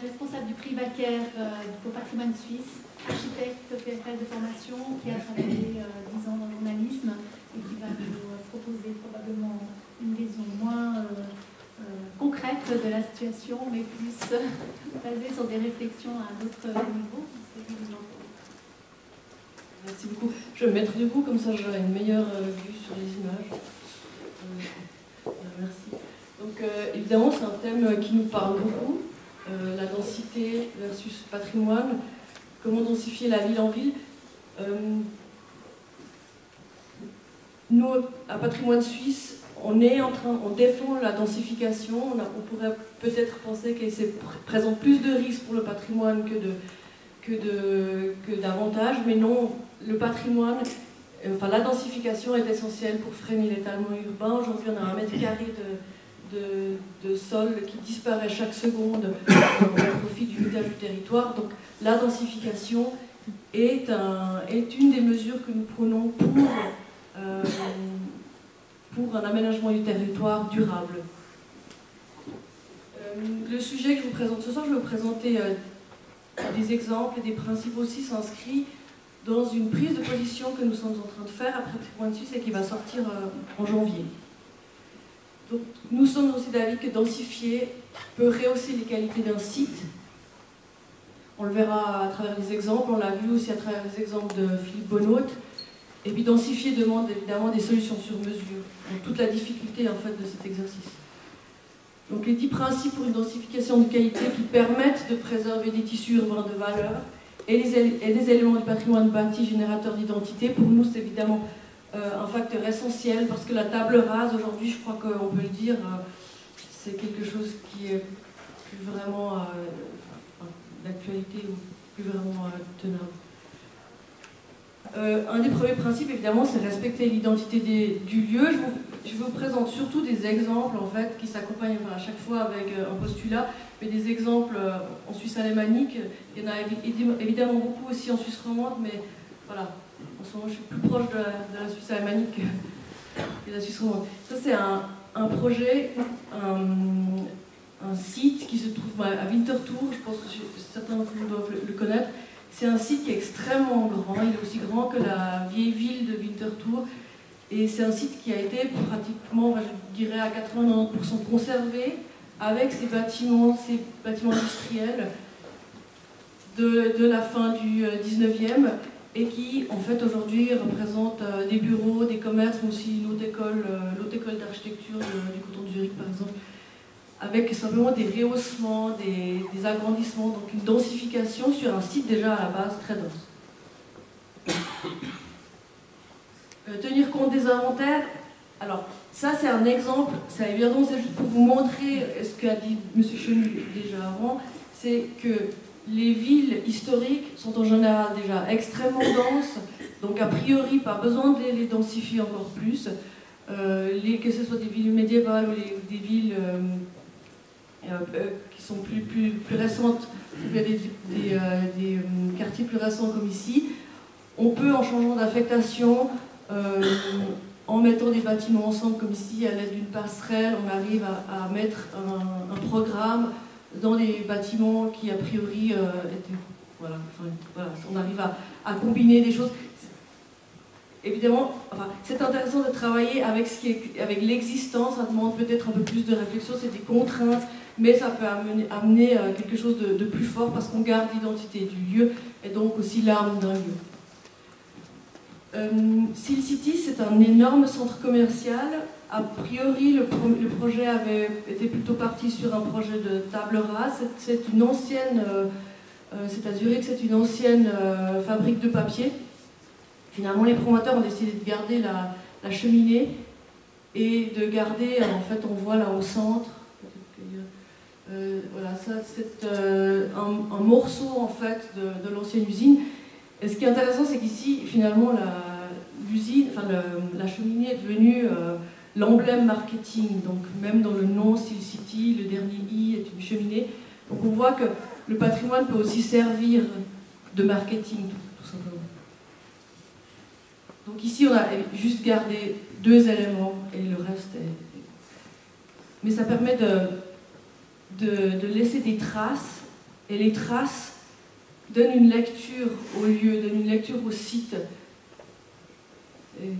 responsable du prix Vaquer au patrimoine suisse, architecte PFL de formation, qui a travaillé 10 ans dans le journalisme et qui va nous proposer probablement une vision moins concrète de la situation, mais plus basée sur des réflexions à un autre niveau. Merci beaucoup. Je vais me mettre debout, comme ça j'aurai une meilleure vue sur les images. Merci. Donc évidemment, c'est un thème qui nous parle beaucoup. La densité versus patrimoine. Comment densifier la ville en ville. Nous, à Patrimoine Suisse, on défend la densification. On pourrait peut-être penser qu'elle présente plus de risques pour le patrimoine que d'avantages, mais non, le patrimoine, la densification est essentielle pour freiner l'étalement urbain. Aujourd'hui, on a 1 mètre carré de sol qui disparaît chaque seconde au profit du mutage du territoire. Donc la densification est une des mesures que nous prenons pour un aménagement du territoire durable. Le sujet que je vous présente ce soir, je vais vous présenter des exemples et des principes aussi s'inscrits dans une prise de position que nous sommes en train de faire après Patrimoine Suisse et qui va sortir en janvier. Donc, nous sommes aussi d'avis que densifier peut rehausser les qualités d'un site. On le verra à travers les exemples, on l'a vu aussi à travers les exemples de Philippe Bonnaut. Et puis densifier demande évidemment des solutions sur mesure. Donc, toute la difficulté en fait de cet exercice. Donc les 10 principes pour une densification de qualité qui permettent de préserver des tissus urbains de valeur et des éléments du patrimoine bâti générateur d'identité. Pour nous, c'est évidemment un facteur essentiel parce que la table rase, aujourd'hui, je crois qu'on peut le dire, c'est quelque chose qui est plus vraiment d'actualité ou plus vraiment tenable. Un des premiers principes, évidemment, c'est respecter l'identité du lieu. Je vous présente surtout des exemples, en fait, qui s'accompagnent à chaque fois avec un postulat, mais des exemples en Suisse alémanique. Il y en a évidemment beaucoup aussi en Suisse romande, mais voilà, en ce moment, je suis plus proche de la Suisse alémanique que de la Suisse romande. Ça, c'est un projet, un site qui se trouve à Winterthur. Je pense que certains d'entre vous doivent le connaître. C'est un site qui est extrêmement grand, il est aussi grand que la vieille ville de Winterthur. Et c'est un site qui a été pratiquement, je dirais, à 80-90% conservé avec ces bâtiments industriels de la fin du 19e et qui, en fait, aujourd'hui représentent des bureaux, des commerces, mais aussi l'autre école d'architecture du canton de Zurich, par exemple, avec simplement des rehaussements, des agrandissements, donc une densification sur un site déjà à la base très dense. Tenir compte des inventaires, alors ça c'est un exemple, ça évidemment c'est juste pour vous montrer ce qu'a dit M. Chenu déjà avant, c'est que les villes historiques sont en général déjà extrêmement denses, donc a priori pas besoin de les densifier encore plus, que ce soit des villes médiévales ou des villes qui sont plus récentes, des quartiers plus récents comme ici, on peut en changeant d'affectation, en mettant des bâtiments ensemble comme ici, à l'aide d'une passerelle, on arrive à mettre un programme dans des bâtiments qui a priori étaient... Voilà, on arrive à combiner des choses. Évidemment, c'est intéressant de travailler avec l'existant, ça demande peut-être un peu plus de réflexion, c'est des contraintes, mais ça peut amener quelque chose de plus fort parce qu'on garde l'identité du lieu et donc aussi l'âme d'un lieu. Seal City, c'est un énorme centre commercial. A priori, le projet avait été plutôt parti sur un projet de table rase. C'est une ancienne, c'est à Zurich, c'est une ancienne fabrique de papier. Finalement, les promoteurs ont décidé de garder la cheminée et de garder, en fait, on voit là au centre, voilà, ça c'est un morceau en fait de l'ancienne usine. Et ce qui est intéressant, c'est qu'ici, finalement, la cheminée est devenue l'emblème marketing. Donc, même dans le nom Seal City, le dernier I est une cheminée. Donc, on voit que le patrimoine peut aussi servir de marketing, tout simplement. Donc, ici, on a juste gardé 2 éléments et le reste est... Mais ça permet de laisser des traces et les traces donnent une lecture au lieu, donnent une lecture au site. Et,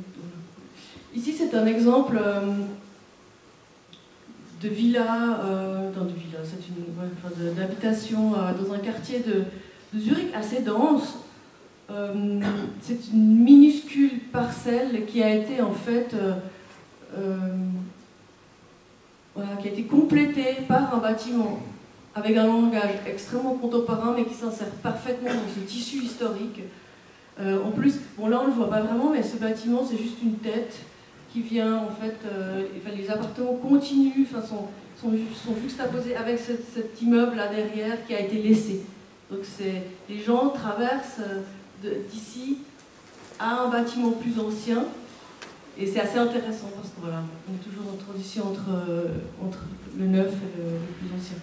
ici, c'est un exemple de villa, d'habitation dans un quartier de Zurich assez dense. C'est une minuscule parcelle qui a été en fait qui a été complétée par un bâtiment avec un langage extrêmement contemporain mais qui s'insère parfaitement dans ce tissu historique. En plus, bon là on ne le voit pas vraiment, mais ce bâtiment c'est juste une tête qui vient en fait, les appartements continuent, sont juxtaposés avec cet immeuble là derrière qui a été laissé. Donc les gens traversent d'ici à un bâtiment plus ancien, et c'est assez intéressant parce que voilà, on est toujours en transition entre le neuf et le plus ancien.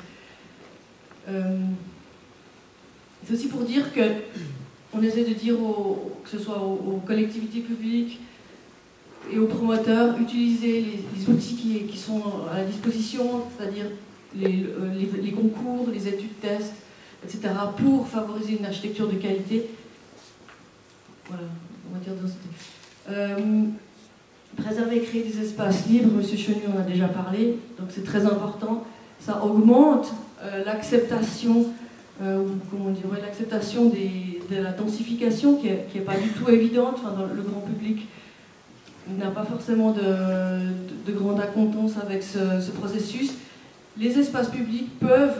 C'est aussi pour dire qu'on essaie de dire, que ce soit aux collectivités publiques et aux promoteurs, utiliser les outils qui sont à la disposition, c'est-à-dire les concours, les études tests, etc., pour favoriser une architecture de qualité. Voilà, on va dire densité. Préserver et créer des espaces libres, M. Chenu en a déjà parlé, donc c'est très important. Ça augmente l'acceptation, l'acceptation de la densification qui est pas du tout évidente. Enfin, dans le grand public n'a pas forcément de grande accointance avec ce processus. Les espaces publics peuvent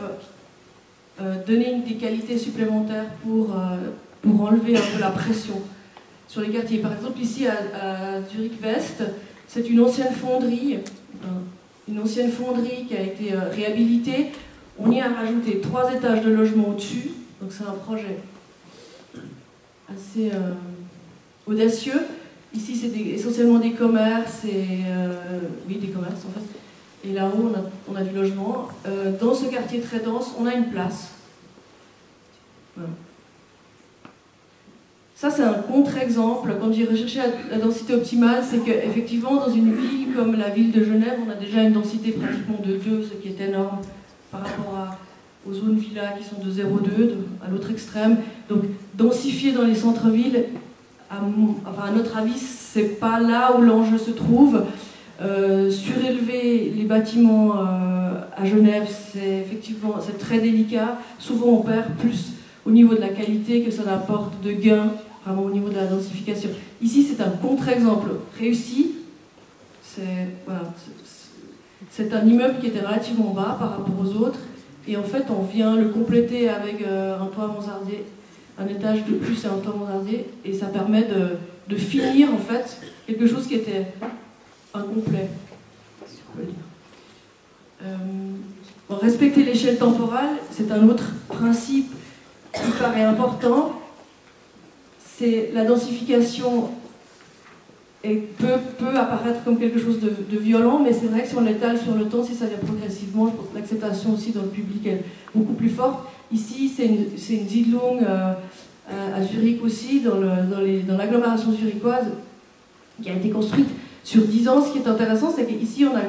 donner des qualités supplémentaires pour enlever un peu la pression sur les quartiers. Par exemple, ici à Zurich-West, c'est une ancienne fonderie qui a été réhabilitée. On y a rajouté 3 étages de logement au-dessus, donc c'est un projet assez audacieux. Ici, c'est essentiellement des commerces, des commerces en fait. Et là-haut, on a du logement. Dans ce quartier très dense, on a une place. Voilà. Ça, c'est un contre-exemple. Quand j'ai recherché la densité optimale, c'est qu'effectivement, dans une ville comme la ville de Genève, on a déjà une densité pratiquement de 2, ce qui est énorme par rapport aux zones villas qui sont de 0,2, à l'autre extrême. Donc, densifier dans les centres-villes, à notre avis, c'est pas là où l'enjeu se trouve. Surélever les bâtiments à Genève, c'est très délicat. Souvent, on perd plus au niveau de la qualité que ça n'apporte de gains, vraiment au niveau de la densification. Ici, c'est un contre-exemple réussi. C'est un immeuble qui était relativement bas par rapport aux autres, et en fait, on vient le compléter avec un toit mansardé, un étage de plus et un toit mansardé, et ça permet de finir en fait quelque chose qui était incomplet. Respecter l'échelle temporale, c'est un autre principe qui paraît important. C'est la densification peut apparaître comme quelque chose de violent, mais c'est vrai que si on l'étale sur le temps, si ça vient progressivement, je pense que l'acceptation aussi dans le public est beaucoup plus forte. Ici, c'est une Siedlung à Zurich aussi, dans l'agglomération zurichoise, qui a été construite sur 10 ans. Ce qui est intéressant, c'est qu'ici, on a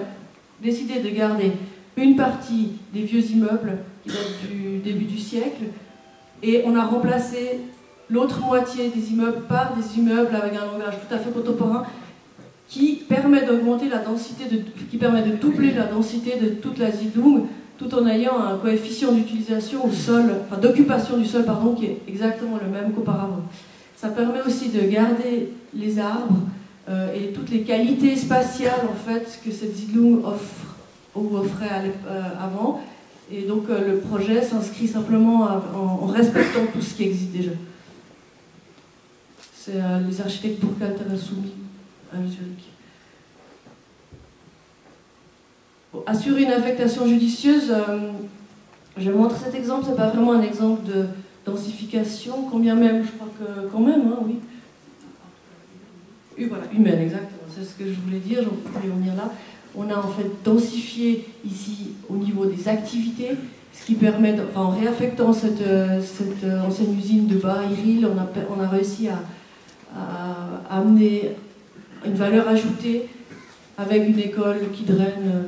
décidé de garder une partie des vieux immeubles qui datent du début du siècle, et on a remplacé l'autre moitié des immeubles par des immeubles avec un langage tout à fait contemporain qui permet d'augmenter la densité, qui permet de doubler la densité de toute la Siedlung, tout en ayant un coefficient d'utilisation au sol, enfin d'occupation du sol, pardon, qui est exactement le même qu'auparavant. Ça permet aussi de garder les arbres et toutes les qualités spatiales en fait que cette Siedlung offrait avant. Et donc le projet s'inscrit simplement en respectant tout ce qui existe déjà. C'est les architectes Burkhard Tarasoumi à Zurich. Bon, assurer une affectation judicieuse, je montre cet exemple, c'est pas vraiment un exemple de densification, combien même, je crois que quand même, hein, oui. Voilà, humaine, exactement, c'est ce que je voulais dire, j'en voulais en venir là. On a en fait densifié ici au niveau des activités, ce qui permet, en réaffectant cette ancienne usine de Bareiril, on a réussi à amener une valeur ajoutée avec une école qui draine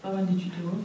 pas mal d'étudiants.